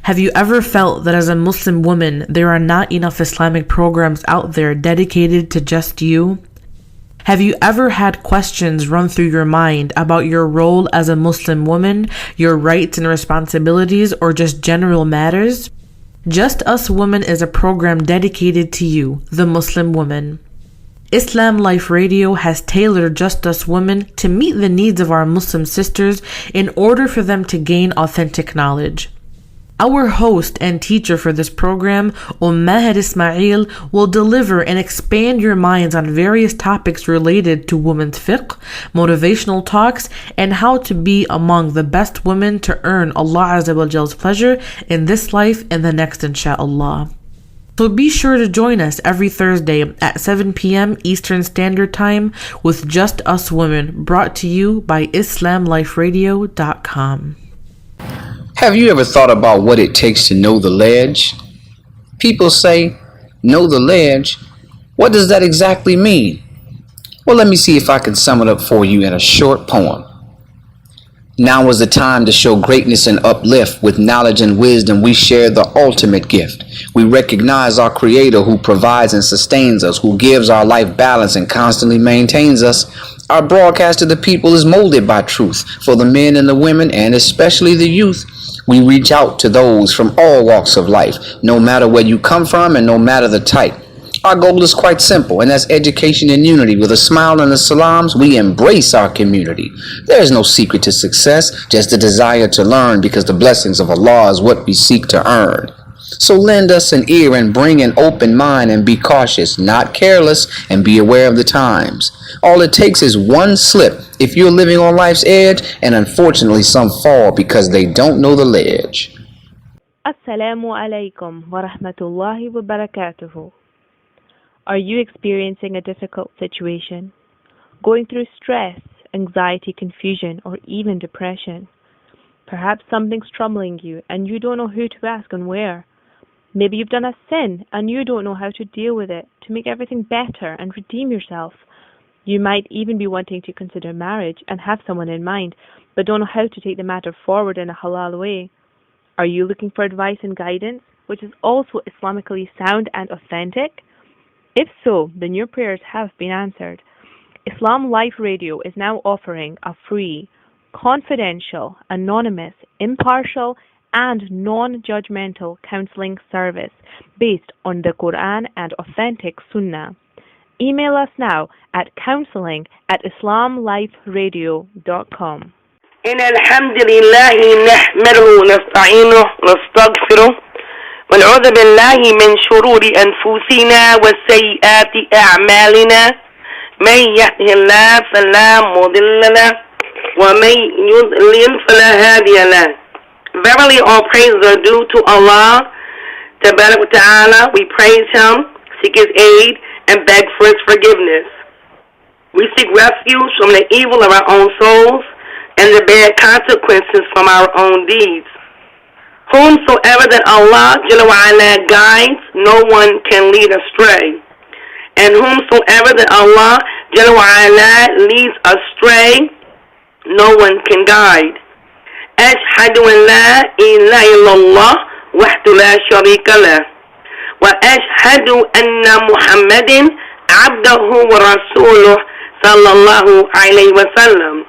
Have you ever felt that as a Muslim woman, there are not enough Islamic programs out there dedicated to just you? Have you ever had questions run through your mind about your role as a Muslim woman, your rights and responsibilities, or just general matters? Just Us Women is a program dedicated to you, the Muslim woman. Islam Life Radio has tailored Just Us Women to meet the needs of our Muslim sisters in order for them to gain authentic knowledge. Our host and teacher for this program, Ummu Maahir Ismaa'eel, will deliver and expand your minds on various topics related to women's fiqh, motivational talks, and how to be among the best women to earn Allah Azza wa Jal's pleasure in this life and the next, insha'Allah. So be sure to join us every Thursday at 7 p.m. Eastern Standard Time with Just Us Women, brought to you by IslamLifeRadio.com. Have you ever thought about what it takes to know the ledge? People say, know the ledge. What does that exactly mean? Well, let me see if I can sum it up for you in a short poem. Now is the time to show greatness and uplift. With knowledge and wisdom, we share the ultimate gift. We recognize our Creator who provides and sustains us, who gives our life balance and constantly maintains us. Our broadcast to the people is molded by truth for the men and the women, and especially the youth. We reach out to those from all walks of life, no matter where you come from and no matter the type. Our goal is quite simple, and that's education and unity. With a smile and the salams, we embrace our community. There is no secret to success, just a desire to learn, because the blessings of Allah is what we seek to earn. So lend us an ear and bring an open mind, and be cautious, not careless, and be aware of the times. All it takes is one slip if you're living on life's edge, and unfortunately some fall because they don't know the ledge. Assalamu alaikum wa rahmatullahi wa barakatuhu. Are you experiencing a difficult situation? Going through stress, anxiety, confusion, or even depression? Perhaps something's troubling you and you don't know who to ask and where. Maybe you've done a sin and you don't know how to deal with it to make everything better and redeem yourself. You might even be wanting to consider marriage and have someone in mind, but don't know how to take the matter forward in a halal way. Are you looking for advice and guidance, which is also Islamically sound and authentic? If so, then your prayers have been answered. Islam Life Radio is now offering a free, confidential, anonymous, impartial, and non-judgmental counseling service based on the Qur'an and authentic Sunnah. Email us now at counseling@islamliferadio.com. إن الحمد لله نحمده ونستعينه ونستغفره ونعوذ بالله من شرور أنفسنا وسيئات أعمالنا من يهده الله فلا مضل له ومن يضلل فلا هادي له. Verily all praises are due to Allah Tabarak wa Ta'ala. We praise Him, seek His aid, and beg for His forgiveness. We seek refuge from the evil of our own souls and the bad consequences from our own deeds. Whomsoever that Allah Jalla wa Ala guides, no one can lead astray. And whomsoever that Allah Jalla wa Ala leads astray, no one can guide. أشهد أن لا إله إلا الله وحده لا شريك له وأشهد أن محمد عبده ورسوله صلى الله عليه وسلم.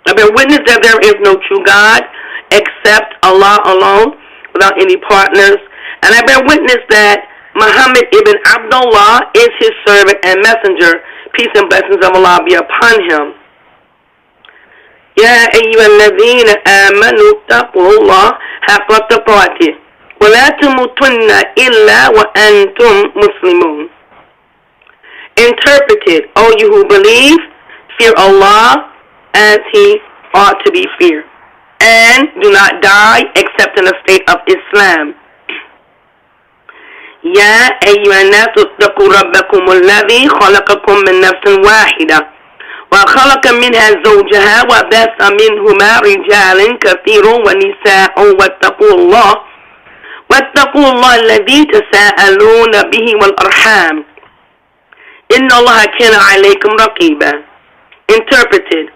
I bear witness that there is no true God except Allah alone, without any partners. And I bear witness that Muhammad ibn Abdullah is His servant and messenger. Peace and blessings of Allah be upon him. يا أيها الذين آمنوا اتقوا الله حق تقاته ولا تموتن إلا وأنتم مسلمون. Interpreted, O you who believe, fear Allah as He ought to be feared, and do not die except in a state of Islam. يا أيها الناس اتقوا ربكم الذي خلقكم من نفس واحدة وخلق منها زوجها وبث منهما رجالا كثيرا ونساء واتقوا الله الذي تساءلون به والأرحام إن الله كان عليكم رقيبا. Interpreted,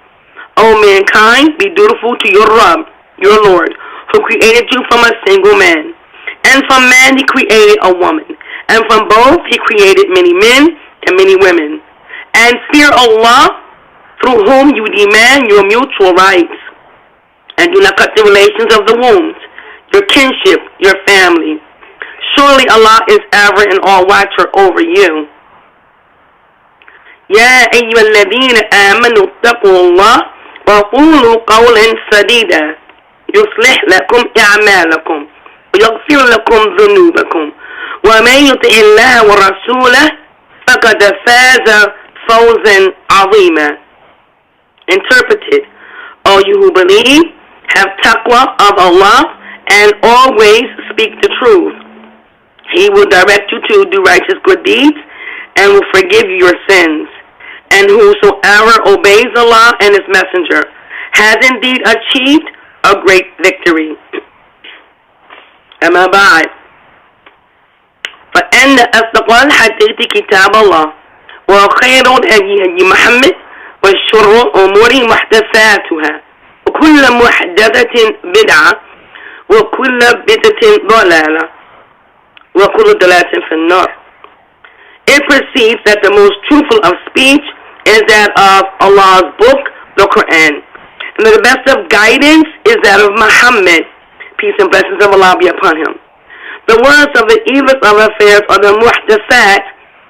O mankind, be dutiful to your Rabb, your Lord, who created you from a single man. And from man he created a woman. And from both he created many men and many women. And fear Allah, through whom you demand your mutual rights. And do not cut the relations of the wombs, your kinship, your family. Surely Allah is ever and all watcher over you. يا أيها الذين آمنوا اتقوا الله وقولوا قولا سديدا يصلح لكم أعمالكم ويغفر لكم ذنوبكم ومن يطع الله ورسوله فقد فاز فوزا عظيما. Interpreted, all you who believe, have taqwa of Allah and always speak the truth. He will direct you to do righteous good deeds and will forgive you your sins. And whosoever obeys Allah and His Messenger has indeed achieved a great victory. أما بعد فإن أصدق الحديث كتاب الله وخير الهدي محمد وشر الأمور محدثاتها وكل محدثة بدعة وكل بدعة ضلالة وكل ضلالة في النار. It perceives that the most truthful of speech is that of Allah's book, the Qur'an, and that the best of guidance is that of Muhammad, peace and blessings of Allah be upon him. The words of the evil of affairs are the muhdasat,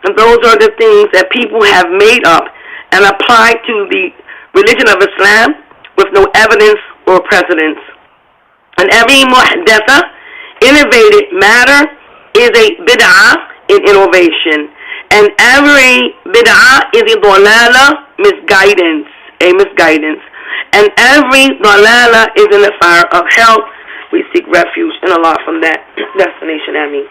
and those are the things that people have made up and applied to the religion of Islam with no evidence or precedence. And every muhdatha, innovated matter, is a bid'ah in innovation. And every bid'ah is a dalala, misguidance, a misguidance. And every dalala is in the fire of hell. We seek refuge in Allah from that destination. Ameen.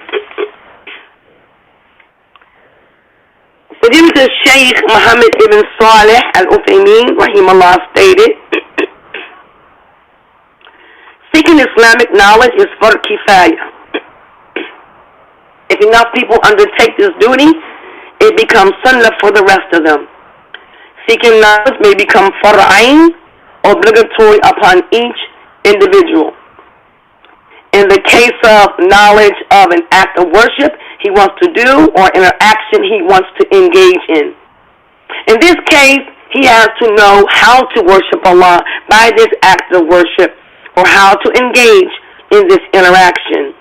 Fadilat Shaykh Muhammad ibn Salih al-Uthaymeen, rahimahullah, stated, seeking Islamic knowledge is for kifaya. If enough people undertake this duty, it becomes sunnah for the rest of them. Seeking knowledge may become far'ain, obligatory upon each individual. In the case of knowledge of an act of worship he wants to do or an action he wants to engage in. In this case, he has to know how to worship Allah by this act of worship or how to engage in this interaction.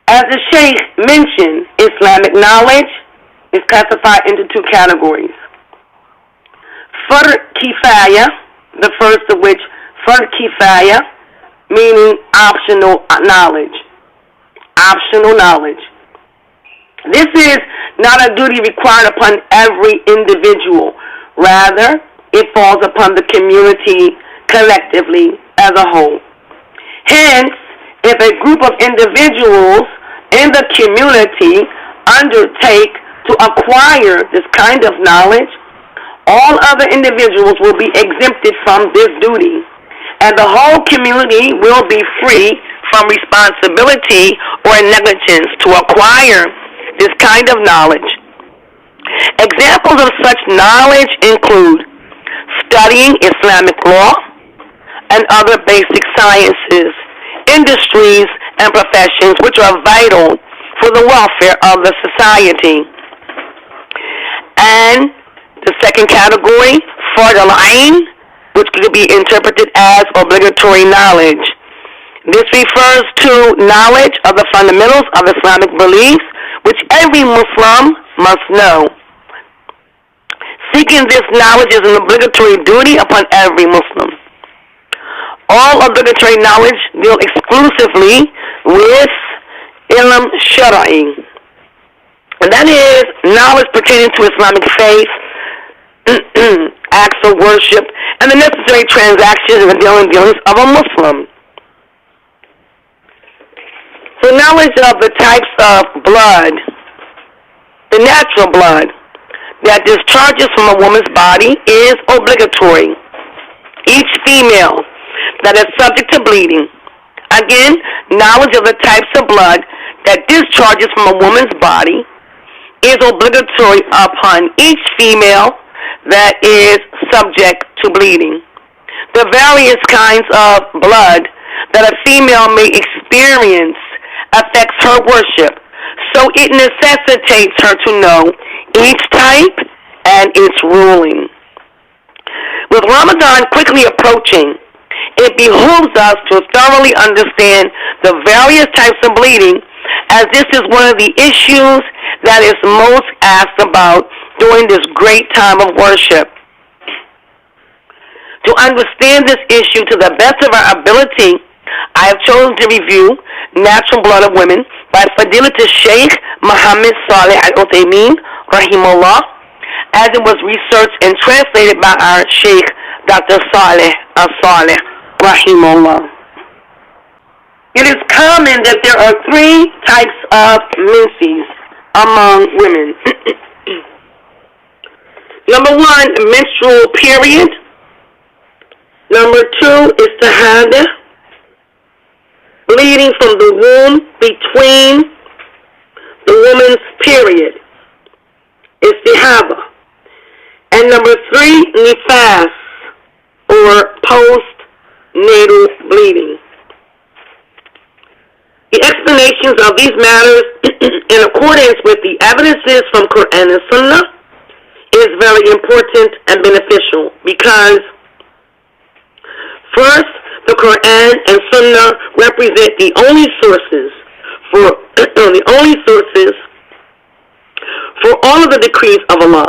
As the Shaykh mentioned, Islamic knowledge is classified into two categories. Fard kifaya, the first of which, Fard kifaya, meaning optional knowledge. Optional knowledge. This is not a duty required upon every individual. Rather, it falls upon the community collectively as a whole. Hence, if a group of individuals in the community undertake to acquire this kind of knowledge, all other individuals will be exempted from this duty, and the whole community will be free from responsibility or negligence to acquire this kind of knowledge. Examples of such knowledge include studying Islamic law and other basic sciences, industries, and professions which are vital for the welfare of the society. And the second category, Fard al-Ain, which could be interpreted as obligatory knowledge. This refers to knowledge of the fundamentals of Islamic beliefs, which every Muslim must know. Seeking this knowledge is an obligatory duty upon every Muslim. All obligatory knowledge deal exclusively with ilm shara'i, and that is knowledge pertaining to Islamic faith, acts of worship, and the necessary transactions and the dealings of a Muslim. So knowledge of the types of blood, the natural blood that discharges from a woman's body is obligatory. Each female that is subject to bleeding. Again, knowledge of the types of blood that discharges from a woman's body is obligatory upon each female that is subject to bleeding. the various kinds of blood that a female may experience affects her worship, so it necessitates her to know each type and its ruling. With Ramadan quickly approaching, it behooves us to thoroughly understand the various types of bleeding, as this is one of the issues that is most asked about during this great time of worship. To understand this issue to the best of our ability, I have chosen to review Natural Blood of Women by Fadilat Shaykh Muhammad Saleh Uthaymeen, rahimahullah, as it was researched and translated by our Shaykh Dr. Saleh Saleh, rahimahullah. It is common that there are three types of menses among women. Number one, menstrual period. Number two, Istihadah, bleeding from the womb between the woman's period, Istihadah. And number three, Nifaas, or post-natal bleeding. The explanations of these matters in accordance with the evidences from Qur'aan and Sunnah is very important and beneficial because, first, the Qur'an and Sunnah represent the only sources for all of the decrees of Allah.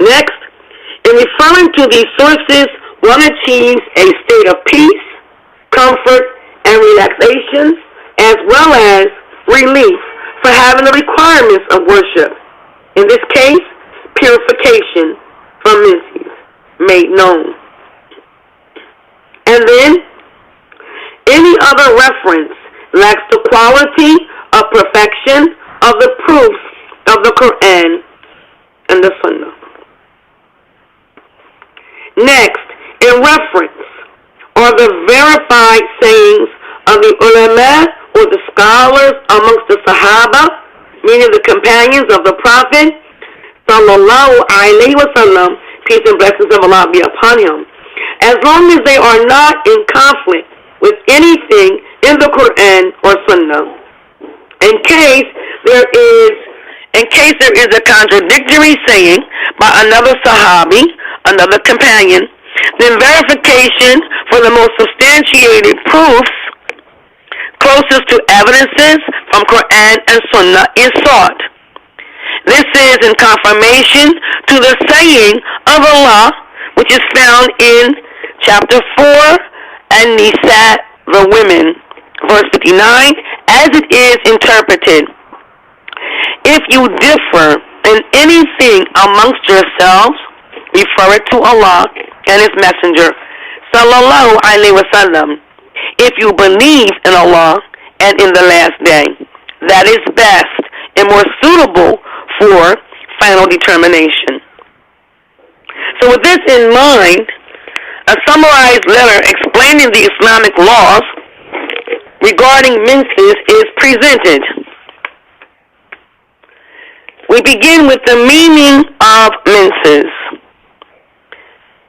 Next, in referring to these sources, one achieves a state of peace, comfort, and relaxation, as well as relief for having the requirements of worship. In this case, purification from menses made known. And then, any other reference lacks the quality of perfection of the proofs of the Qur'an and the Sunnah. Next, in reference are the verified sayings of the ulama or the scholars amongst the Sahaba, meaning the companions of the Prophet, sallallahu alaihi wasallam, peace and blessings of Allah be upon him, as long as they are not in conflict with anything in the Qur'an or Sunnah. In case there is a contradictory saying by another Sahabi, another companion, then verification for the most substantiated proofs closest to evidences from Qur'an and Sunnah is sought. This is in confirmation to the saying of Allah, which is found in chapter 4 and Nisa, the women, verse 59, as it is interpreted. If you differ in anything amongst yourselves, refer it to Allah and His Messenger, sallallahu alaihi wasallam. If you believe in Allah and in the last day, that is best and more suitable for final determination. So with this in mind, a summarized letter explaining the Islamic laws regarding menses is presented. We begin with the meaning of menses.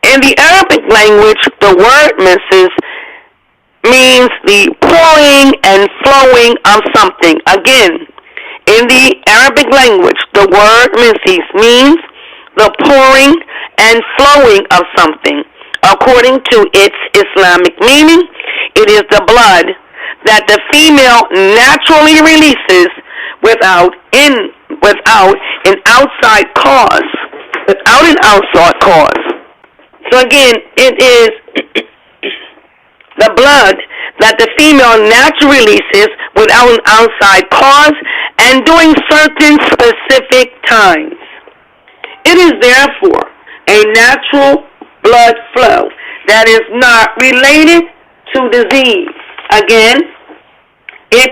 In the Arabic language, the word menses means the pouring and flowing of something. Again, in the Arabic language, the word menses means the pouring and flowing of something. According to its Islamic meaning, it is the blood that the female naturally releases without an outside cause. So again, it is the blood that the female naturally releases without an outside cause and during certain specific times. It is therefore a natural blood flow that is not related to disease. Again, it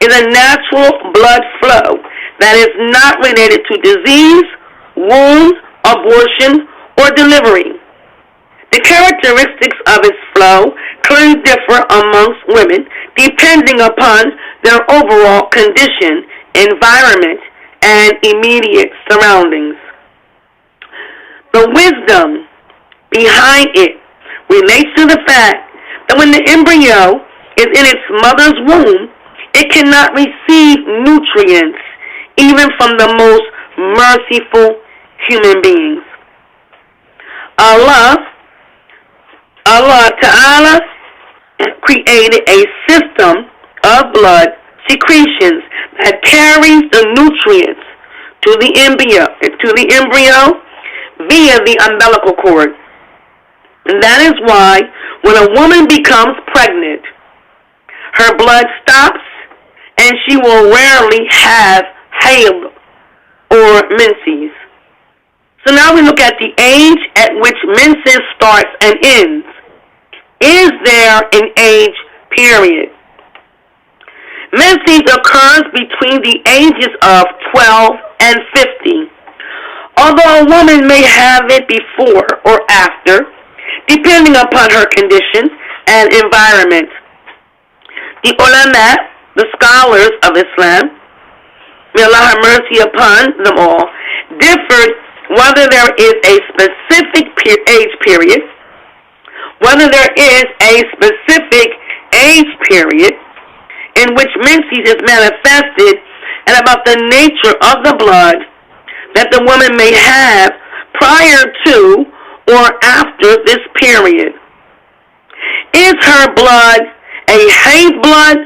is a natural blood flow that is not related to disease, wound, abortion, or delivery. The characteristics of its flow clearly differ amongst women depending upon their overall condition, environment, and immediate surroundings. The wisdom behind it relates to the fact that when the embryo is in its mother's womb, it cannot receive nutrients even from the most merciful human beings. Allah Ta'ala created a system of blood secretions that carries the nutrients to the embryo via the umbilical cord. And that is why when a woman becomes pregnant, her blood stops and she will rarely have haid or menses. So now we look at the age at which menses starts and ends. Is there an age period? Menses occurs between the ages of 12 and 50. Although a woman may have it before or after, depending upon her conditions and environment. The ulama, the scholars of Islam, may Allah have mercy upon them all, differed whether there is a specific age period, in which menses is manifested, and about the nature of the blood that the woman may have prior to or after this period. Is her blood a haid blood,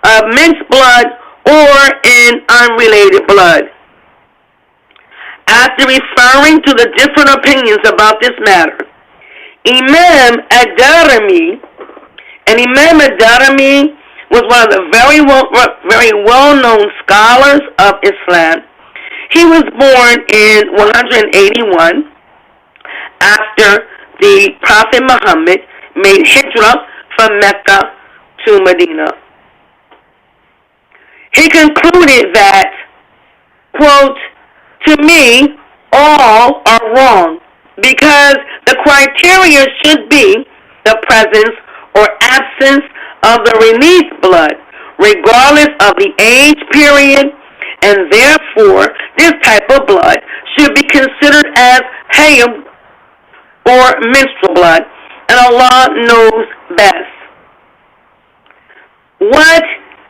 a mens blood, or an unrelated blood? After referring to the different opinions about this matter, Imam Ad-Darimi was one of the very well-known scholars of Islam. He was born in 181 after the Prophet Muhammad made hijrah from Mecca to Medina. He concluded that, quote, "To me, all are wrong, because the criteria should be the presence or absence of the released blood, regardless of the age period, and therefore this type of blood should be considered as hayd or menstrual blood, and Allah knows best." What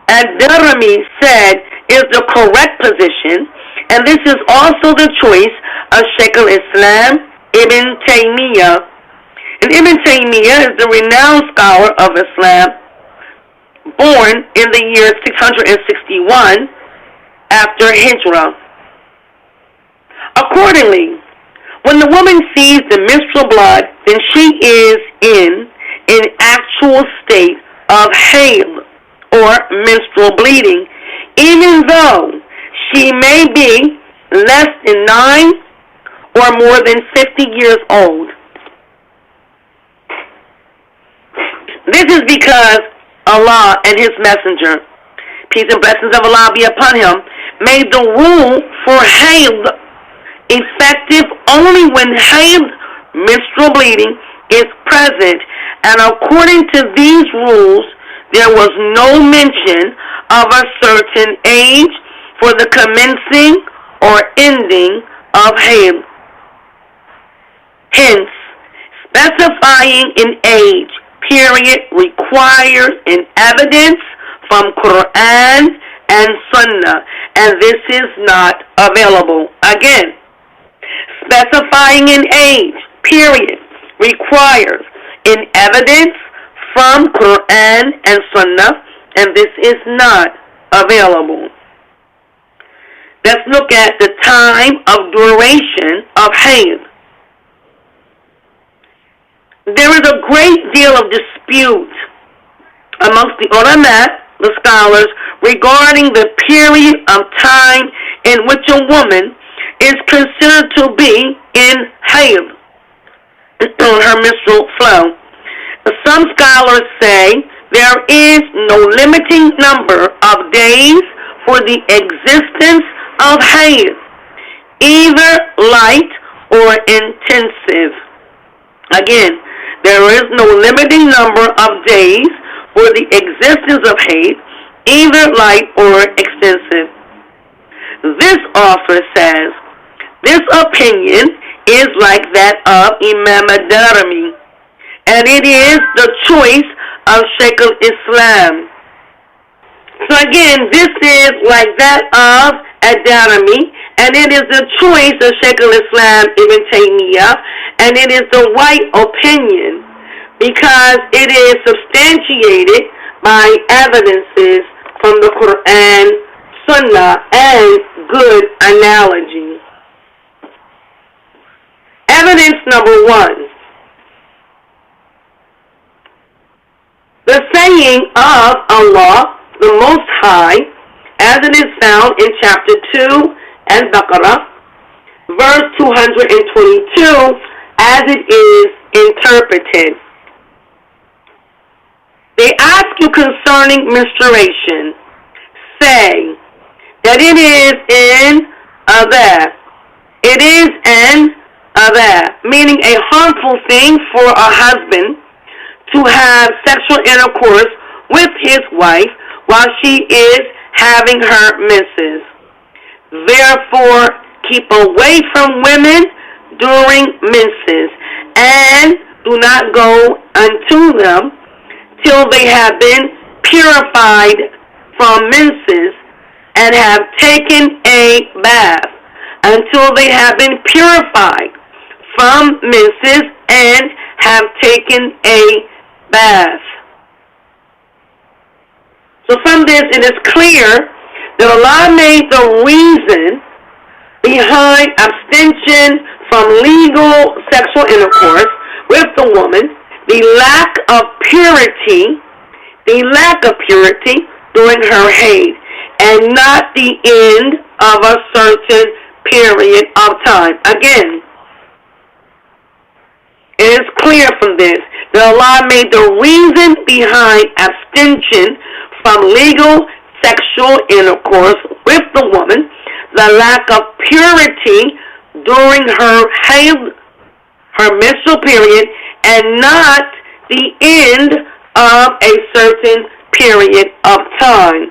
Ad-Darimi said is the correct position, and this is also the choice of Shaykh al-Islam Ibn Taymiyyah. And Ibn Taymiyyah is the renowned scholar of Islam, born in the year 661 after Hijrah. Accordingly, when the woman sees the menstrual blood, then she is in an actual state of hayd or menstrual bleeding, even though she may be less than 9 or more than 50 years old. This is because Allah and His Messenger, peace and blessings of Allah be upon him, made the rule for hayd effective only when hayd, menstrual bleeding, is present. And according to these rules, there was no mention of a certain age for the commencing or ending of hayd. Hence, specifying an age period requires an evidence from Qur'an and Sunnah, and this is not available. Again, specifying an age period requires an evidence from Qur'an and Sunnah, and this is not available. Let's look at the time of duration of hayd. There is a great deal of dispute amongst the ulama, the scholars, regarding the period of time in which a woman is considered to be in hayd, on her menstrual flow. Some scholars say there is no limiting number of days for the existence of hayd, either light or intensive. Again, there is no limiting number of days for the existence of hayd, either light or extensive. This author says, this opinion is like that of Imam ad-Darimi, and it is the choice of Shaykh Islam. So again, this is like that of ad-Darimi, and it is the choice of Shaykh Islam Ibn Taymiyyah, and it is the right opinion because it is substantiated by evidences from the Qur'an, Sunnah, and good analogy. Evidence number 1. The saying of Allah, the Most High, as it is found in chapter 2 and Baqarah, verse 222, as it is interpreted. They ask you concerning menstruation. Say that it is an adha. It is an adha, meaning a harmful thing for a husband to have sexual intercourse with his wife while she is having her menses. Therefore, keep away from women during menses and do not go unto them till they have been purified from menses and have taken a bath, until they have been purified from menses and have taken a bath. So from this, it is clear that Allah made the reason behind abstention from legal sexual intercourse with the woman, the lack of purity during her haid, and not the end of a certain period of time. Again, it is clear from this that Allah made the reason behind abstention from legal sexual intercourse with the woman, the lack of purity during her haid, her menstrual period, and not the end of a certain period of time.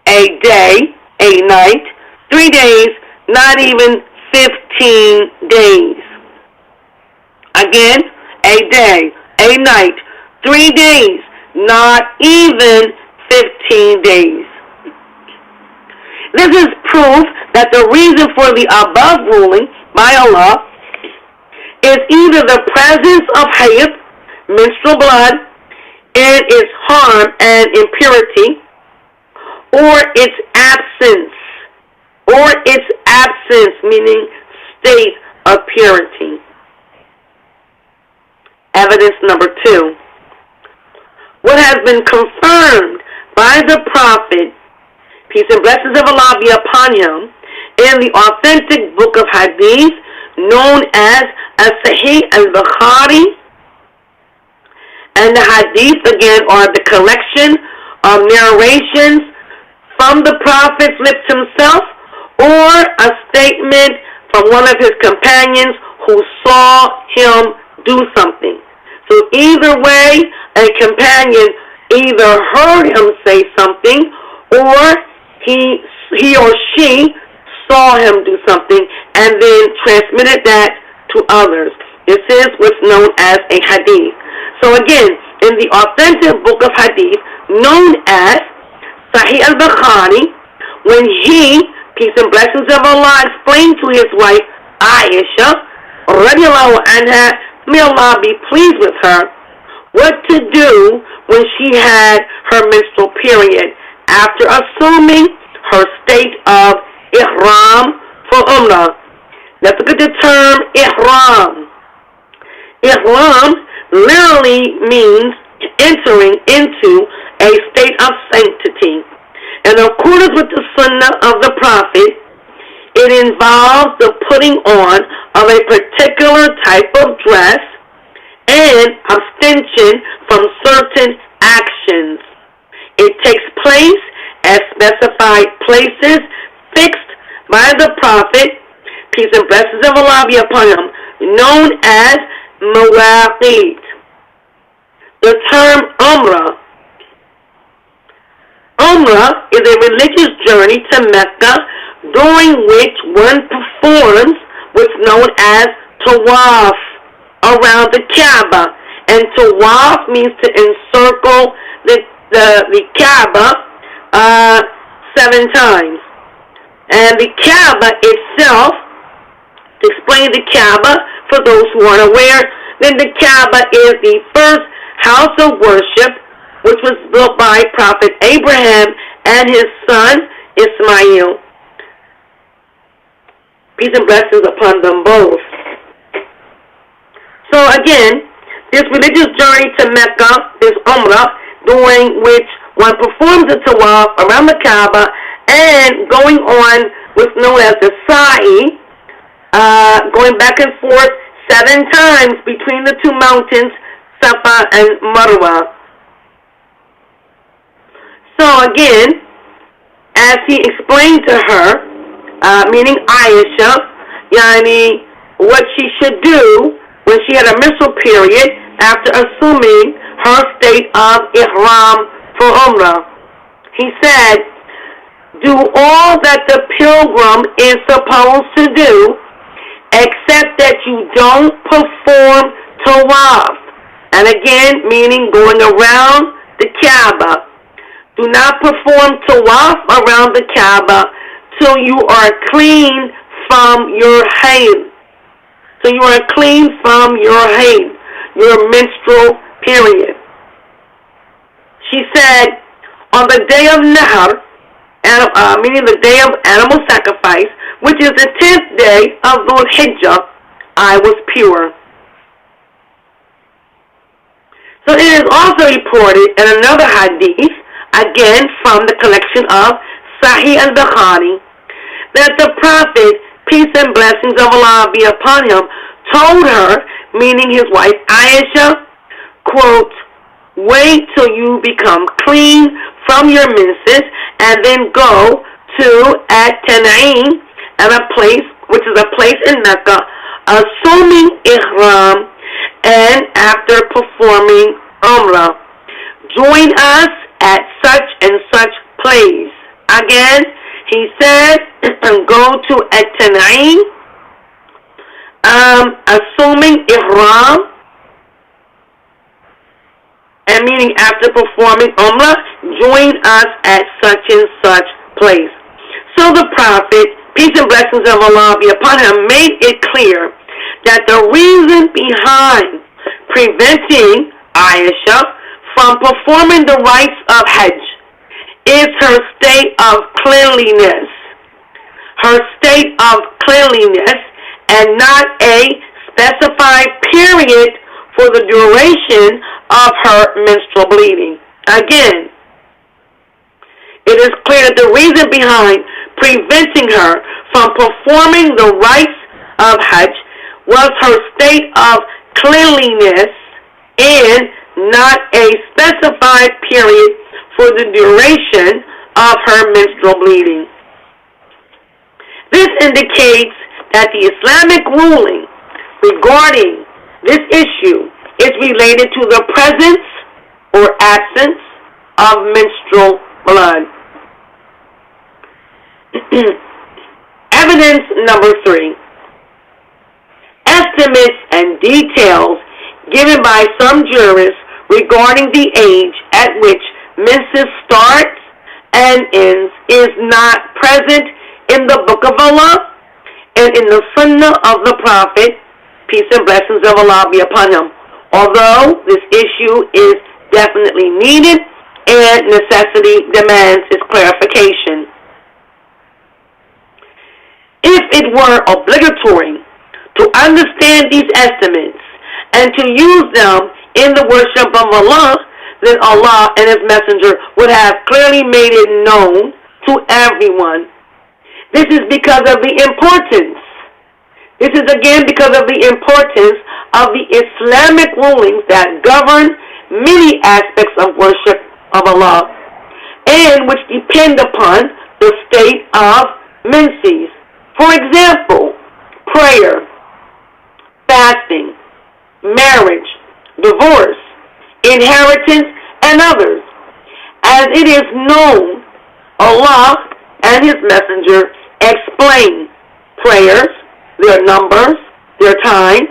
A day, a night, 3 days, not even 15 days. Again, a day, a night, 3 days, not even 15 days. This is proof that the reason for the above ruling by Allah is either the presence of hayd, menstrual blood, and its harm and impurity, or its absence, meaning state of purity. Evidence number 2. What has been confirmed by the Prophet, peace and blessings of Allah be upon him, in the authentic book of Hadith known as Sahih al-Bukhari. And the Hadith, again, are the collection of narrations from the Prophet's lips himself, or a statement from one of his companions who saw him do something. So either way, a companion either heard him say something, or he or she saw him do something and then transmitted that to others. This is what's known as a hadith. So again, in the authentic book of hadith known as Sahih al-Bukhari, when he, peace and blessings of Allah, explained to his wife Aisha, radiallahu anha, may Allah be pleased with her, what to do when she had her menstrual period after assuming her state of ihram for umrah. Let's look at the term ihram. Ihram literally means entering into a state of sanctity. In accordance with the sunnah of the Prophet, it involves the putting on of a particular type of dress and abstention from certain actions. It takes place at specified places fixed by the Prophet, peace and blessings of Allah be upon him, known as mawaqit. The term Umrah. Umrah is a religious journey to Mecca during which one performs what's known as tawaf around the Kaaba. And tawaf means to encircle the Kaaba 7 times. And the Kaaba itself, to explain the Kaaba for those who aren't aware, then the Kaaba is the first house of worship which was built by Prophet Abraham and his son Ismaa'eel. Peace and blessings upon them both. So again, this religious journey to Mecca, this Umrah, during which one performs the tawaf around the Kaaba and going on what's known as the sa'i, going back and forth 7 times between the 2 mountains, Safa and Marwa. So again, as he explained to her, meaning Aisha, yani what she should do when she had a menstrual period after assuming her state of ihram for Umrah. He said, do all that the pilgrim is supposed to do, except that you don't perform tawaf. And again, meaning going around the Kaaba. Do not perform tawaf around the Kaaba till you are clean from your hayd. So you are clean from your hayd, your menstrual period. She said, on the day of Nahar, meaning the day of animal sacrifice, which is the 10th day of Dhul Hijjah, I was pure. So it is also reported in another hadith, again from the collection of Sahih al-Bukhari, that the Prophet, peace and blessings of Allah be upon him, told her, meaning his wife Aisha, quote, wait till you become clean from your menses and then go to At-Tan'im, at a place, which is a place in Mecca, assuming ihram, and after performing Umrah, join us at such and such place. Again, he said, go to At-Tan'im, assuming ihram, and meaning after performing Umrah, join us at such and such place. So the Prophet, peace and blessings of Allah be upon him, made it clear that the reason behind preventing Aisha from performing the rites of Hajj is her state of cleanliness. Her state of cleanliness, and not a specified period for the duration of her menstrual bleeding. Again, it is clear that the reason behind preventing her from performing the rites of Hajj was her state of cleanliness and not a specified period for the duration of her menstrual bleeding. This indicates that the Islamic ruling regarding this issue is related to the presence or absence of menstrual blood. Evidence number 3. Estimates and details given by some jurists regarding the age at which menses starts and ends is not present in the Book of Allah and in the Sunnah of the Prophet, peace and blessings of Allah be upon him, although this issue is definitely needed and necessity demands its clarification. If it were obligatory to understand these estimates and to use them in the worship of Allah, then Allah and His Messenger would have clearly made it known to everyone. This is because of the importance. This is again because of the importance of the Islamic rulings that govern many aspects of worship of Allah and which depend upon the state of menses. For example, prayer, fasting, marriage, divorce, inheritance, and others. As it is known, Allah and His Messenger explain prayers, their numbers, their times,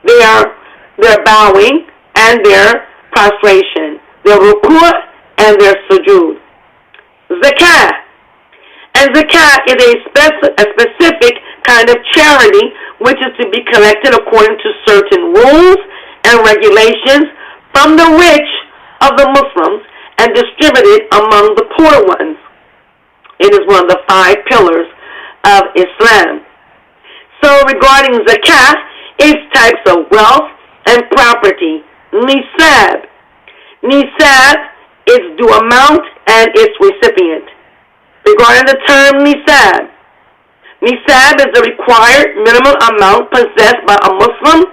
their bowing, and their prostration, their ruku' and their sujood. Zakat. And zakat is a specific kind of charity which is to be collected according to certain rules and regulations from the rich of the Muslims and distributed among the poor ones. It is one of the 5 pillars of Islam. So regarding zakat, its types of wealth and property. Nisab. Nisab, its due amount and its recipient. Regarding the term nisab, nisab is the required minimum amount possessed by a Muslim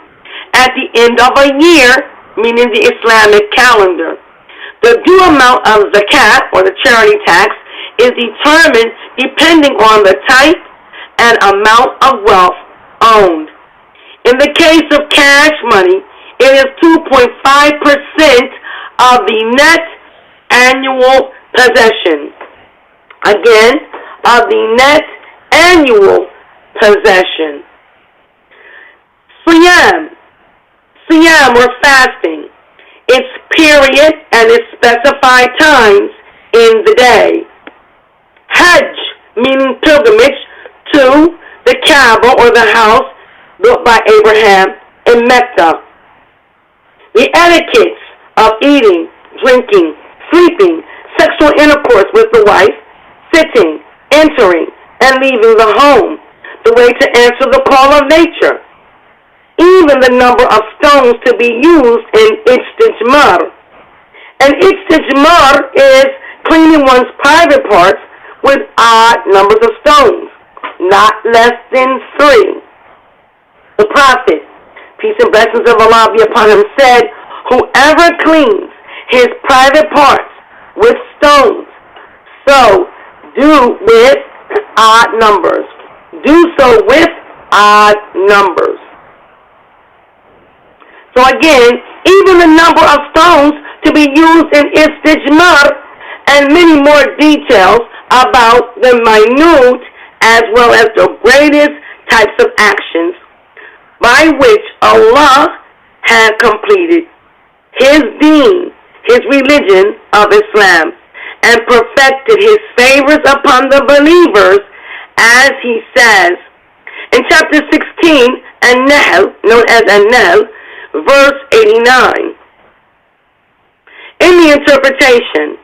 at the end of a year, meaning the Islamic calendar. The due amount of zakat, or the charity tax, is determined depending on the type and amount of wealth owned. In the case of cash money, it is 2.5% of the net annual possession. Again, of the net annual possession. Siyam or fasting. Its period and its specified times in the day. Hajj, meaning pilgrimage to the Kaaba or the house built by Abraham in Mecca. The etiquettes of eating, drinking, sleeping, sexual intercourse with the wife, sitting, entering, and leaving the home, the way to answer the call of nature. Even the number of stones to be used in istijmar. And istijmar is cleaning one's private parts with odd numbers of stones, not less than 3. The Prophet, peace and blessings of Allah be upon him, said, whoever cleans his private parts with stones, so do with odd numbers. Do so with odd numbers. So again, even the number of stones to be used in istijmar and many more details about the minute as well as the greatest types of actions by which Allah had completed His deen, His religion of Islam, and perfected His favors upon the believers, as He says in chapter 16, An-Nahl, known as An-Nahl, verse 89. In the interpretation,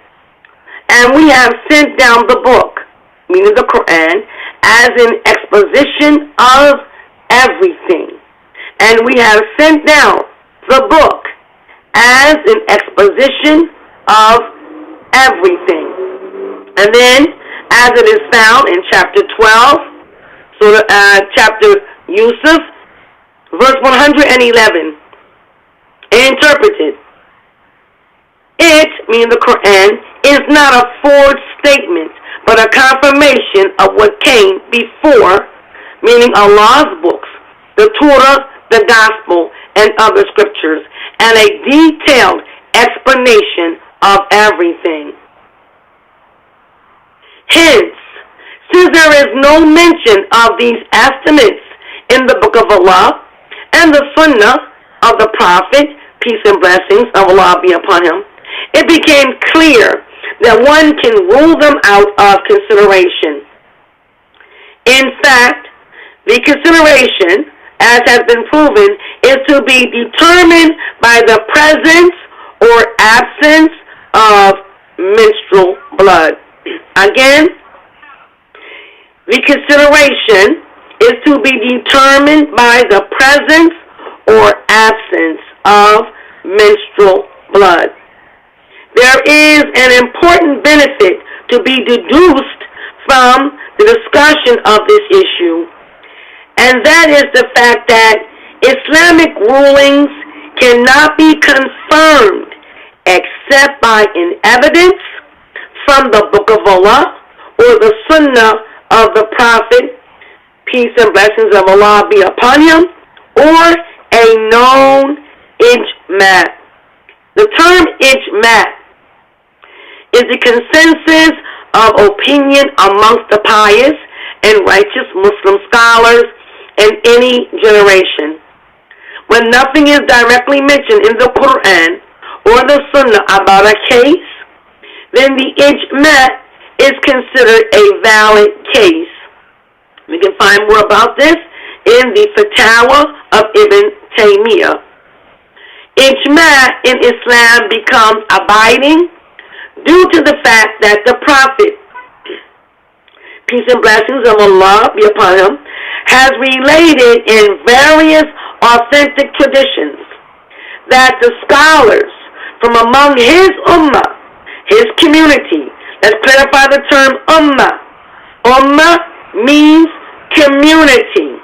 and we have sent down the book, meaning the Qur'an, as an exposition of everything. And we have sent down the book as an exposition of everything. And then, as it is found in chapter 12, chapter Yusuf, verse 111, interpreted. It, meaning the Quran, is not a forged statement, but a confirmation of what came before, meaning Allah's books, the Torah, the Gospel, and other scriptures, and a detailed explanation of everything. Hence, since there is no mention of these estimates in the Book of Allah and the Sunnah of the Prophet, peace and blessings of Allah be upon him, it became clear that one can rule them out of consideration. In fact, the consideration, as has been proven, is to be determined by the presence or absence of menstrual blood. Again, the consideration is to be determined by the presence or absence of menstrual blood. There is an important benefit to be deduced from the discussion of this issue, and that is the fact that Islamic rulings cannot be confirmed except by an evidence from the Book of Allah or the Sunnah of the Prophet, peace and blessings of Allah be upon him, or a known ijma'. The term ijma' is the consensus of opinion amongst the pious and righteous Muslim scholars in any generation. When nothing is directly mentioned in the Qur'an or the Sunnah about a case, then the ijma' is considered a valid case. We can find more about this in the Fatawa of Ibn Taymiyyah. Ijma' in Islam becomes abiding due to the fact that the Prophet, peace and blessings of Allah be upon him, has related in various authentic traditions that the scholars from among his ummah, his community, let's clarify the term ummah. Ummah means community.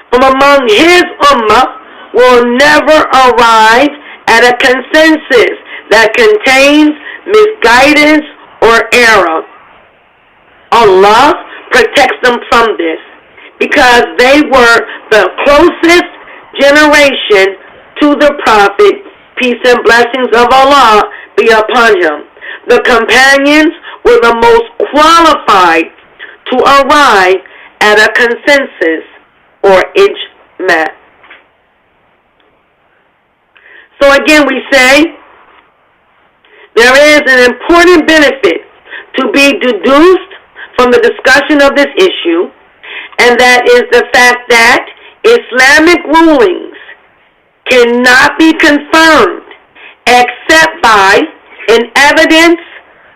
From among his ummah will never arrive at a consensus that contains misguidance or error. Allah protects them from this because they were the closest generation to the Prophet, peace and blessings of Allah be upon him. The companions were the most qualified to arrive at a consensus or ijma'. So again we say there is an important benefit to be deduced from the discussion of this issue, and that is the fact that Islamic rulings cannot be confirmed except by an evidence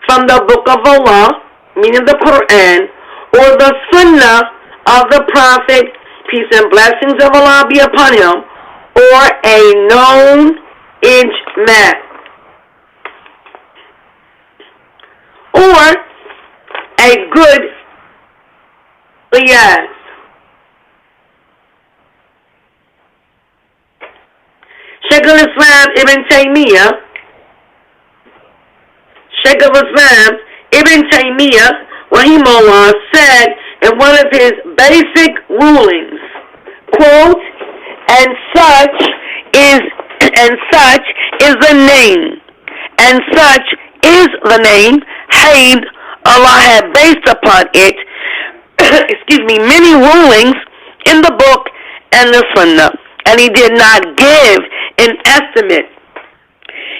from the Book of Allah, meaning the Qur'an, or the Sunnah of the Prophet, peace and blessings of Allah be upon him, or a known ijma', or a good qiyas. Shaykh al-Islam Ibn Taymiyyah, Shaykh al-Islam Ibn Taymiyyah, rahimahullah, said in one of his basic rulings, quote, and such is the name, and such is the name, hayd, Allah had based upon it, many rulings in the book and the Sunnah, and he did not give an estimate.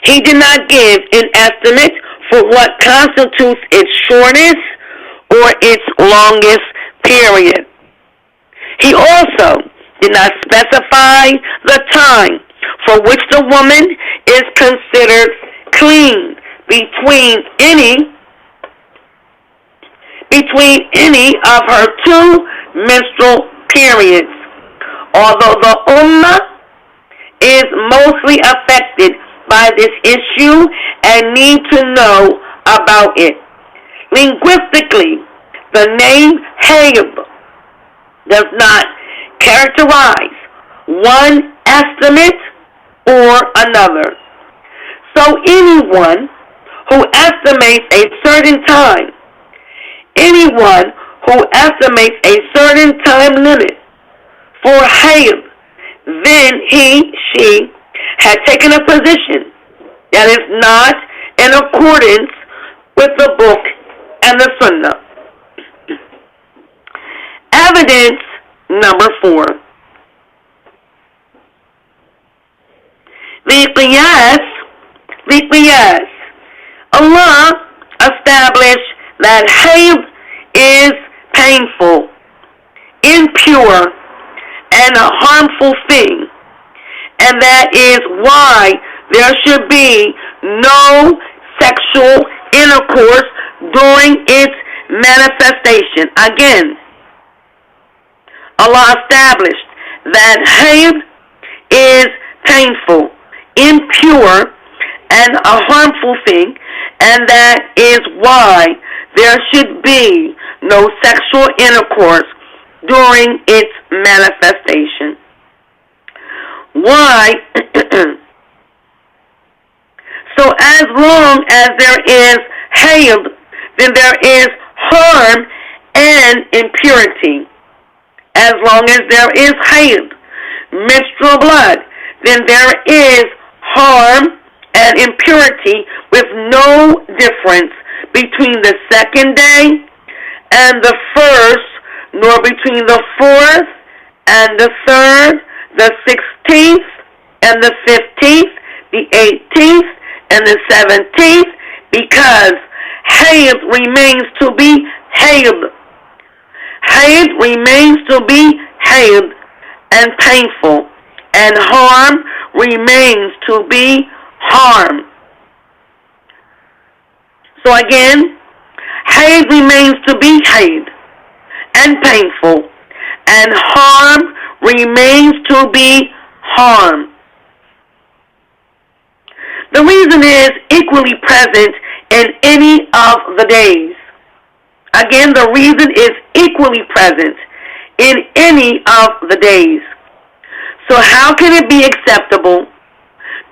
He did not give an estimate for what constitutes its shortest or its longest period. He also did not specify the time for which the woman is considered clean between any of her two menstrual periods. Although the ummah is mostly affected by this issue and need to know about it. Linguistically, the name hayd does not characterize one estimate or another. So anyone who estimates a certain time limit for hayd, then she had taken a position that is not in accordance with the book and the Sunnah. Evidence number 4. The qiyas. Allah established that hayd is painful, impure, and a harmful thing, and that is why there should be no sexual intercourse during its manifestation. Again, Allah established that hayd is painful, impure, and a harmful thing, and that is why there should be no sexual intercourse during its manifestation. Why? So as long as there is hayd, then there is harm and impurity. As long as there is hayd, menstrual blood, then there is harm and impurity, with no difference between the second day and the first, nor between the fourth and the 3rd, the 16th, and the 15th, the 18th, and the 17th, because hayd remains to be hayd. Hayd remains to be hayd and painful, and harm remains to be harm. So again, hayd remains to be hayd and painful, and harm remains to be harm. The reason is equally present in any of the days. Again, the reason is equally present in any of the days. So how can it be acceptable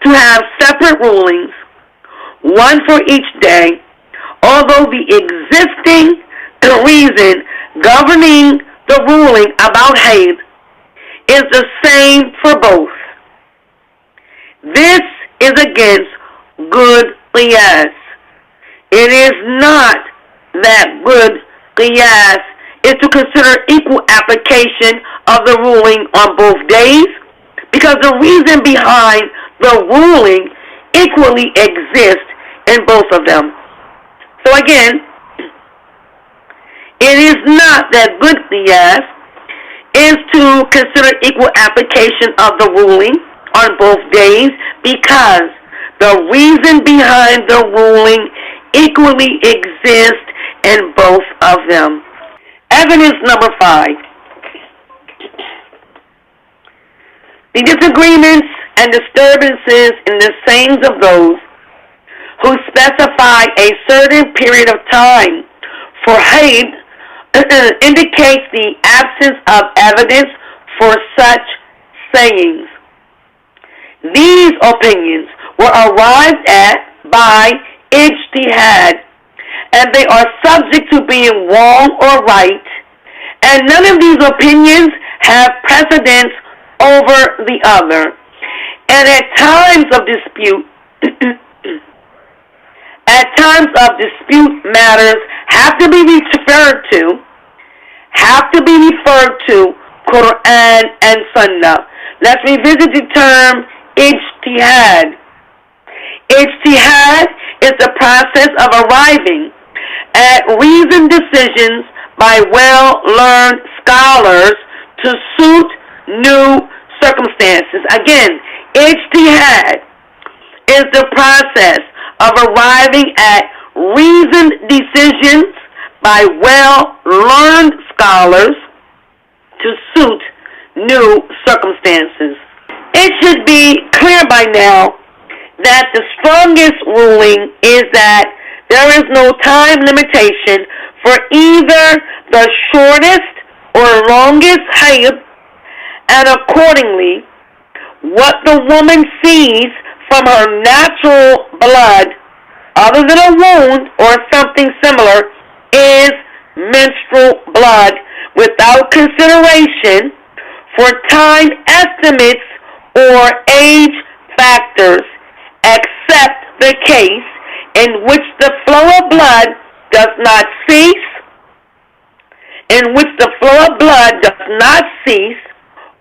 to have separate rulings, one for each day, although the existing reason governing the ruling about hayd is the same for both? This is against good qiyas. It is not that good qiyas is to consider equal application of the ruling on both days, because the reason behind the ruling equally exists in both of them. So again, it is not that good qiyas is to consider equal application of the ruling on both days, because the reason behind the ruling equally exists in both of them. Evidence number 5. The disagreements and disturbances in the sayings of those who specify a certain period of time for hayd indicates the absence of evidence for such sayings. These opinions were arrived at by ijtihad, and they are subject to being wrong or right, and none of these opinions have precedence over the other. And at times of dispute, matters have to be referred to Qur'an and Sunnah. Let's revisit the term ijtihad. Ijtihad is the process of arriving at reasoned decisions by well-learned scholars to suit new circumstances. Again, ijtihad is the process of arriving at reasoned decisions by well-learned scholars to suit new circumstances. It should be clear by now that the strongest ruling is that there is no time limitation for either the shortest or longest hayd, and accordingly, what the woman sees from her natural blood, other than a wound or something similar, is menstrual blood, without consideration for time estimates or age factors, except the case in which the flow of blood does not cease,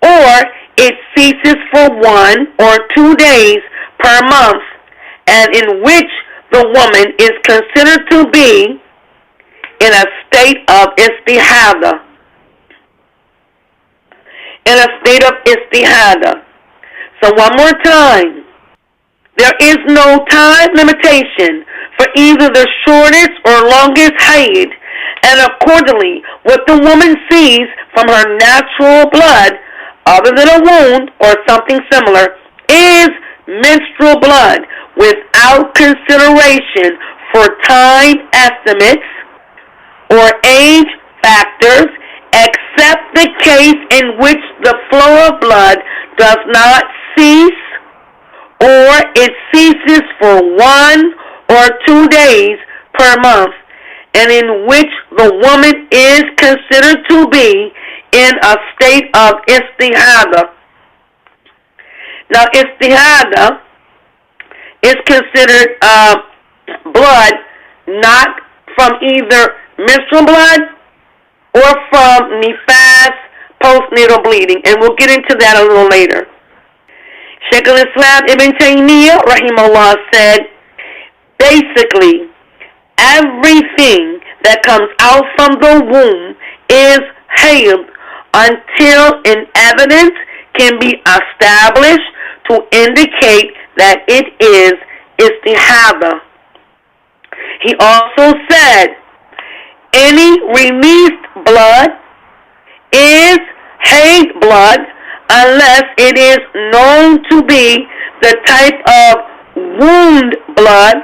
or it ceases for 1 or 2 days per month, and in which the woman is considered to be in a state of Istihadah. So one more time. There is no time limitation for either the shortest or longest hayd, and accordingly, what the woman sees from her natural blood, other than a wound or something similar, is menstrual blood, without consideration for time estimates or age factors, except the case in which the flow of blood does not cease, or it ceases for 1 or 2 days per month, and in which the woman is considered to be in a state of Istihadah. Now, Istihadah is considered blood not from either menstrual blood or from Nifaas, postnatal bleeding, and we'll get into that a little later. Shaykh al-Islam Ibn Taymiyyah, rahimahullah, said, basically, everything that comes out from the womb is hayd until an evidence can be established to indicate that it is Istihadah. He also said, any released blood is hayd blood unless it is known to be the type of wound blood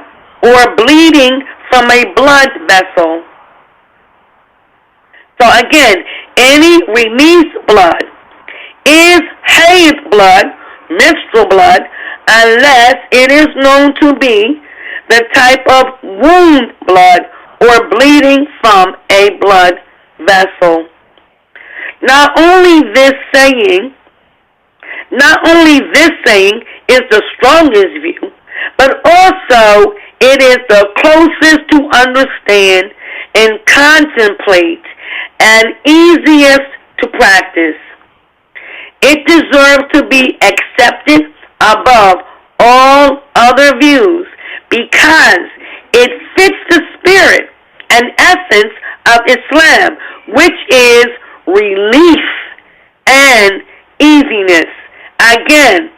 or bleeding from a blood vessel. So again, any released blood is hayd blood, menstrual blood, unless it is known to be the type of wound blood or bleeding from a blood vessel. Not only this saying is the strongest view, but also it is the closest to understand and contemplate and easiest to practice. It deserves to be accepted above all other views because it fits the spirit and essence of Islam, which is relief and easiness. Again,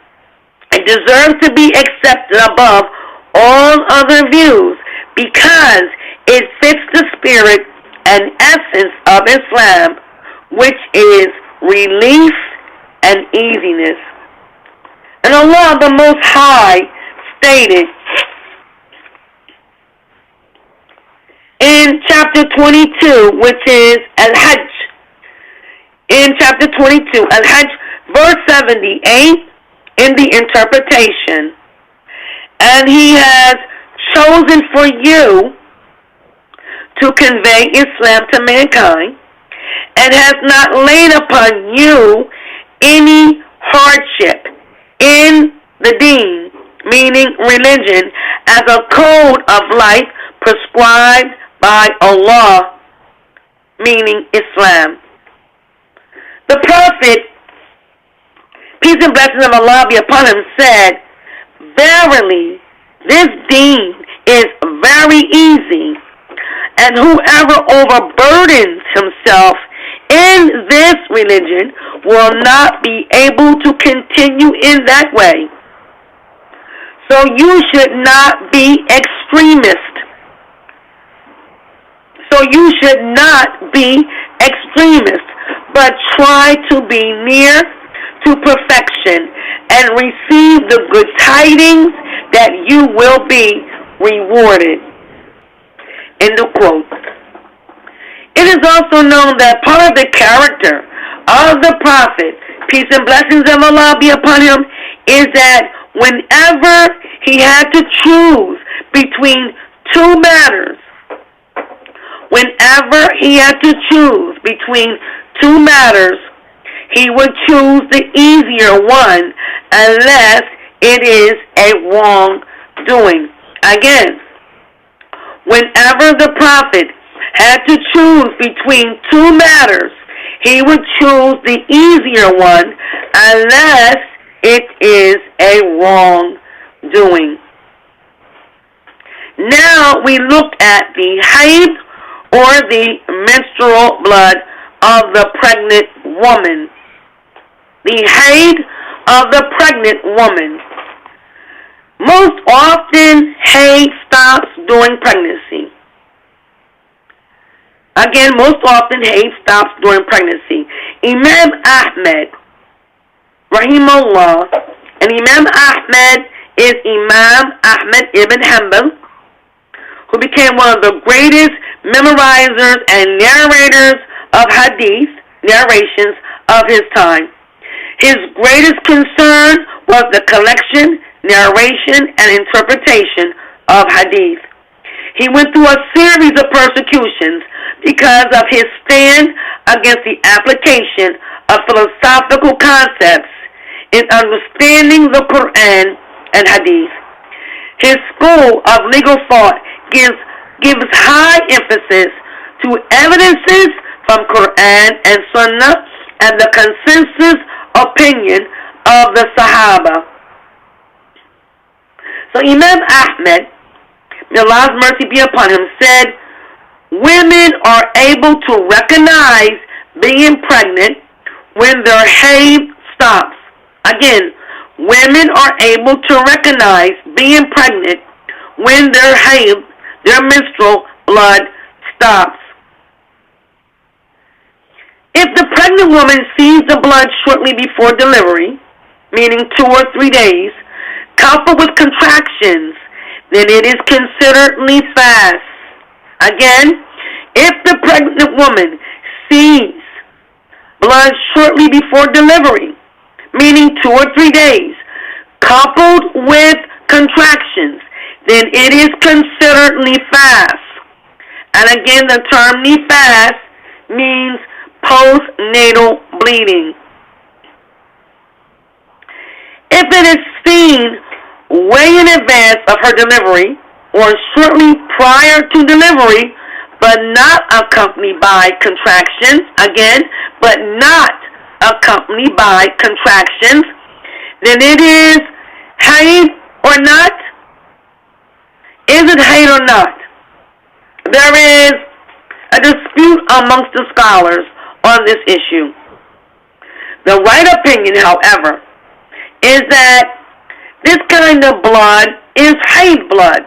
it deserves to be accepted above all other views because it fits the spirit and essence of Islam, which is relief and easiness. And Allah the Most High stated in chapter 22, which is Al-Hajj, in chapter 22, Al-Hajj, verse 78, in the interpretation, and He has chosen for you to convey Islam to mankind, and has not laid upon you any hardship in the deen, meaning religion, as a code of life prescribed by Allah, meaning Islam. The Prophet, peace and blessings of Allah be upon him, said, verily, this deen is very easy, and whoever overburdens himself in this religion will not be able to continue in that way. So you should not be extremist. But try to be near to perfection and receive the good tidings that you will be rewarded. End of quote. It is also known that part of the character of the Prophet, peace and blessings of Allah be upon him, is that whenever he had to choose between two matters, he would choose the easier one unless it is a wrongdoing. Again, whenever the Prophet had to choose between two matters, he would choose the easier one unless it is a wrongdoing. Now we look at the hayd or the menstrual blood of the pregnant woman. The hayd of the pregnant woman. Most often, hayd stops during pregnancy. Again, most often, hayd stops during pregnancy. Imam Ahmed, rahimahullah, and Imam Ahmed is Imam Ahmed ibn Hanbal, who became one of the greatest memorizers and narrators of hadith, narrations of his time. His greatest concern was the collection, narration, and interpretation of hadith. He went through a series of persecutions because of his stand against the application of philosophical concepts in understanding the Qur'an and hadith. His school of legal thought gives high emphasis to evidences from Qur'an and Sunnah and the consensus opinion of the Sahaba. So Imam Ahmed, may Allah's mercy be upon him, said, women are able to recognize being pregnant when their haid stops. Again, women are able to recognize being pregnant when their haid, their menstrual blood, stops. If the pregnant woman sees the blood shortly before delivery, meaning 2 or 3 days, coupled with contractions, then it is considered Nifaas. Again, if the pregnant woman sees blood shortly before delivery, meaning 2 or 3 days, coupled with contractions, then it is considered Nifaas. And again, the term Nifaas means postnatal bleeding. If it is seen way in advance of her delivery or shortly prior to delivery, but not accompanied by contractions, again, but not accompanied by contractions, then it is haid or not? Is it haid or not? There is a dispute amongst the scholars on this issue. The right opinion, however, is that this kind of blood is haid blood.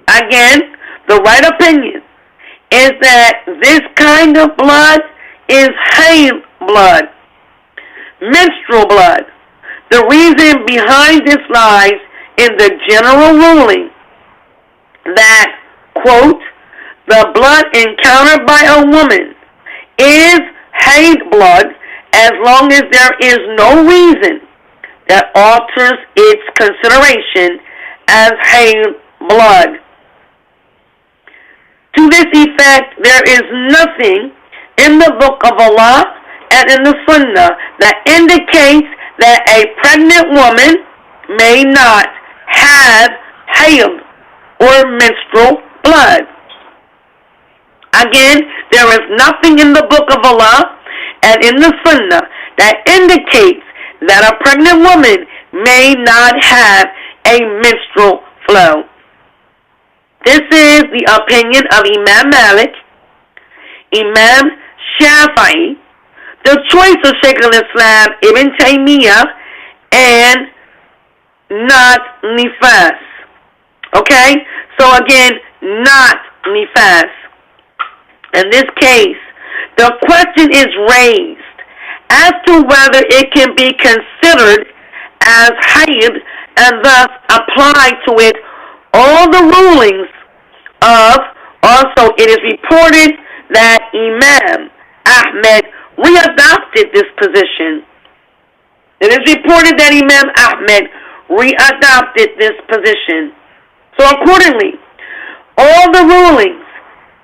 Again, the right opinion is that this kind of blood is haid blood, menstrual blood. The reason behind this lies in the general ruling that, quote, the blood encountered by a woman is haid blood as long as there is no reason that alters its consideration as haid blood. To this effect, there is nothing in the Book of Allah and in the Sunnah that indicates that a pregnant woman may not have haid or menstrual blood. Again, there is nothing in the Book of Allah and in the Sunnah that indicates that a pregnant woman may not have a menstrual flow. This is the opinion of Imam Malik, Imam Shafi'i, the choice of Shaykh al-Islam Ibn Taymiyyah, and not Nifaas. Okay? So again, not Nifaas. In this case, the question is raised as to whether it can be considered as haid and thus apply to it all the rulings of. Also, it is reported that Imam Ahmed readopted this position. It is reported that Imam Ahmed readopted this position. So accordingly, all the rulings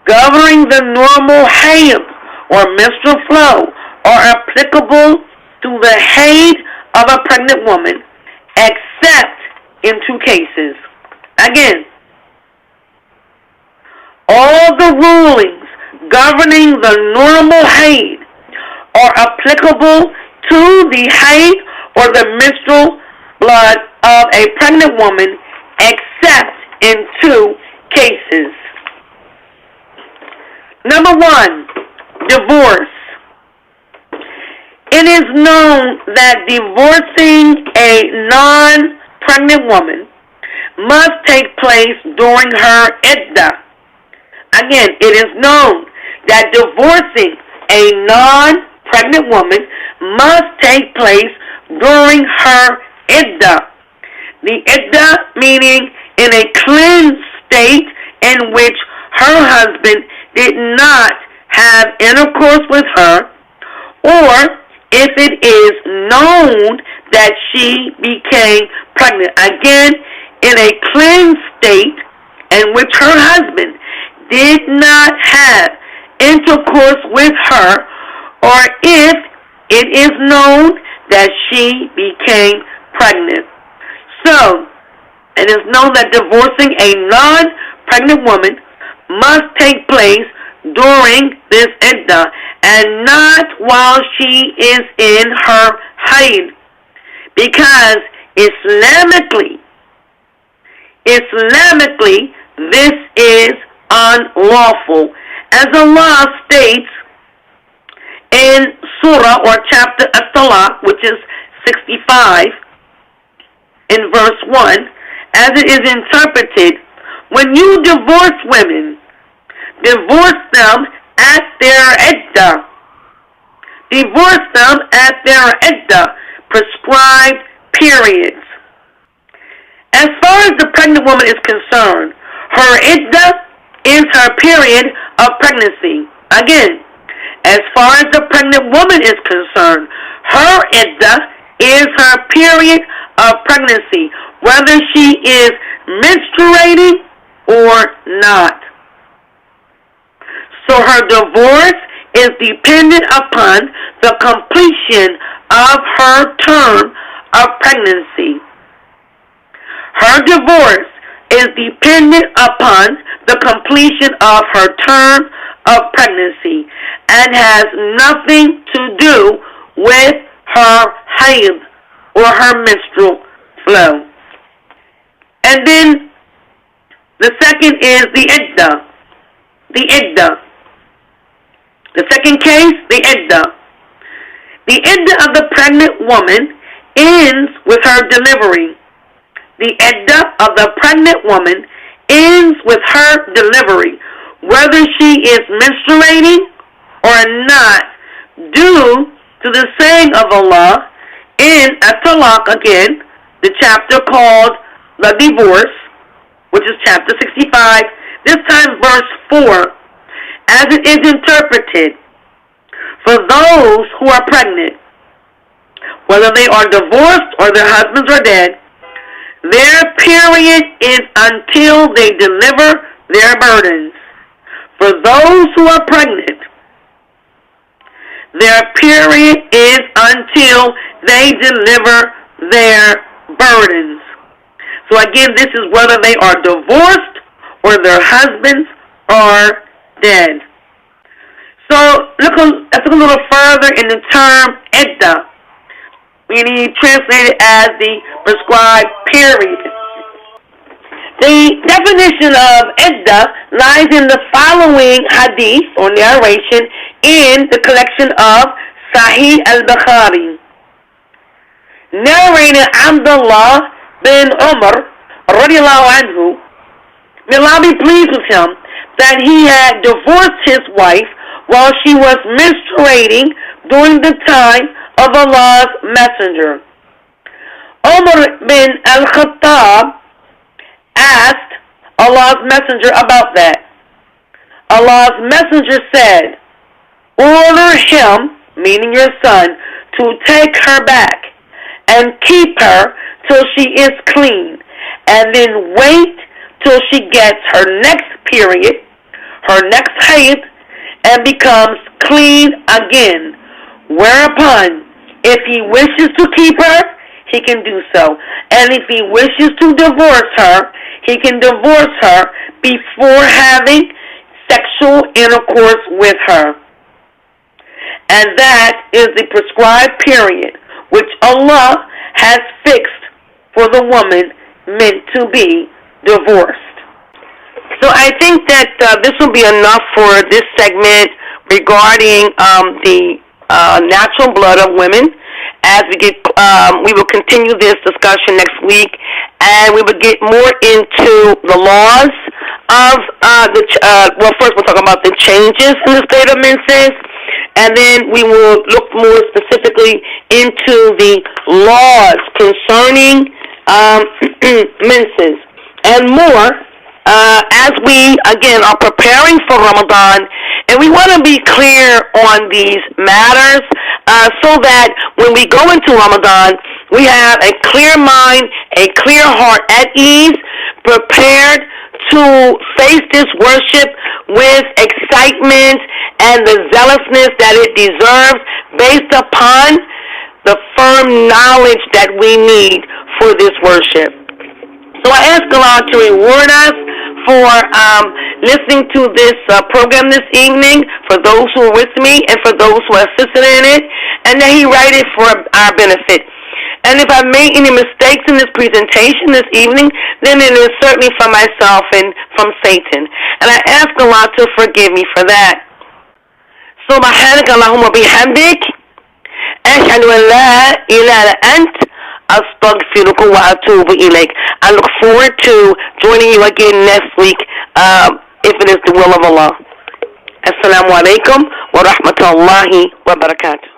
governing the normal haid or menstrual flow are applicable to the haid of a pregnant woman, except in 2 cases. Again, all the rulings governing the normal haid are applicable to the haid or the menstrual blood of a pregnant woman, except in 2 cases. Number 1, divorce. It is known that divorcing a non-pregnant woman must take place during her iddah. Again, it is known that divorcing a non-pregnant woman must take place during her iddah. The iddah meaning in a cleansed state in which her husband did not have intercourse with her, or if it is known that she became pregnant. Again, in a cleansed state in which her husband did not have intercourse with her, or if it is known that she became pregnant. So, it is known that divorcing a non-pregnant woman must take place during this iddah, and not while she is in her hayd, because Islamically, this is unlawful. As Allah states in Surah or chapter At-Talaq, which is 65, in verse 1, as it is interpreted, when you divorce women, divorce them at their iddah. Divorce them at their iddah, prescribed periods. As far as the pregnant woman is concerned, her iddah is her period of pregnancy. Again, as far as the pregnant woman is concerned, her iddah is her period of pregnancy, whether she is menstruating or not. So her divorce is dependent upon the completion of her term of pregnancy. Her divorce is dependent upon the completion of her term of pregnancy and has nothing to do with her hayd or her menstrual flow. And then the second is the iddah. The iddah. The second case, the iddah. The iddah of the pregnant woman ends with her delivery. The iddah of the pregnant woman ends with her delivery, whether she is menstruating or not, due to the saying of Allah in At-Talaq, again, the chapter called the divorce, which is chapter 65, this time verse 4, as it is interpreted, for those who are pregnant, whether they are divorced or their husbands are dead, their period is until they deliver their burdens. For those who are pregnant, their period is until they deliver their burdens. So again, this is whether they are divorced or their husbands are dead. So let's look a little further in the term iddah, meaning translated as the prescribed period. The definition of iddah lies in the following hadith or narration in the collection of Sahih al-Bukhari. Narrated Abdullah bin Umar radiallahu anhu, may Allah be pleased with him, that he had divorced his wife while she was menstruating during the time of Allah's Messenger. Umar bin al-Khattab asked Allah's Messenger about that. Allah's Messenger said, order him, meaning your son, to take her back and keep her till she is clean, and then wait till she gets her next period, her next hayd, and becomes clean again. Whereupon, if he wishes to keep her, he can do so. And if he wishes to divorce her, he can divorce her before having sexual intercourse with her. And that is the prescribed period which Allah has fixed for the woman meant to be divorced. So I think that this will be enough for this segment regarding the natural blood of women. As we will continue this discussion next week, and we will get more into the laws of well, first we'll talk about the changes in the state of menses, and then we will look more specifically into the laws concerning menses and more. As we, again, are preparing for Ramadan, and we want to be clear on these matters so that when we go into Ramadan, we have a clear mind, a clear heart, at ease, prepared to face this worship with excitement and the zealousness that it deserves based upon the firm knowledge that we need for this worship. So I ask Allah to reward us for listening to this program this evening, for those who are with me and for those who assisted in it, and that he write it for our benefit. And if I made any mistakes in this presentation this evening, then it is certainly from myself and from Satan. And I ask Allah to forgive me for that. سبحانك اللهم وبحمدك أشهد أن لا إله إلا أنت أستغفرك وأتوب إليك. I look forward to joining you again next week, if it is the will of Allah. Assalamu alaikum wa rahmatullahi wa barakatuh.